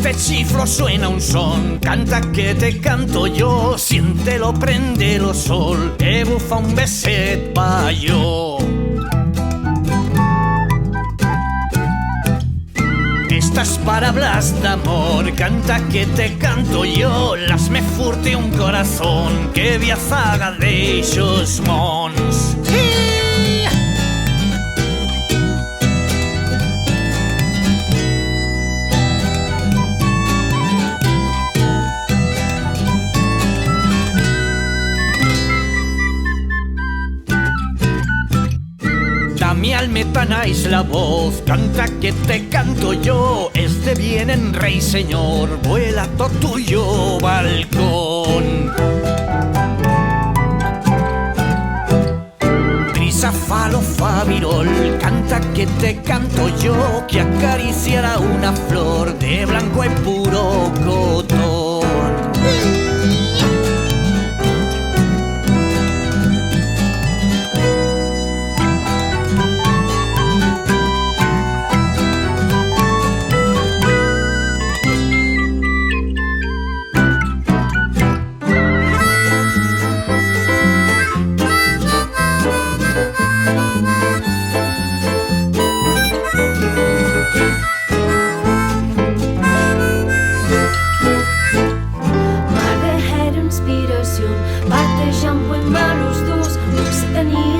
este chiflo suena un son, canta que te canto yo, siéntelo, prendelo sol, e bufa un beset paio. Estas palabras de amor, canta que te canto yo, las me furte un corazón que viazaga de ellos mons. Mi almetanáis la voz, canta que te canto yo, este bien en rey señor, vuela to tuyo balcón. Brisa falo fabirol, canta que te canto yo, que acariciará una flor de blanco y puro cotón. Partejam amb els dos, l'Occitania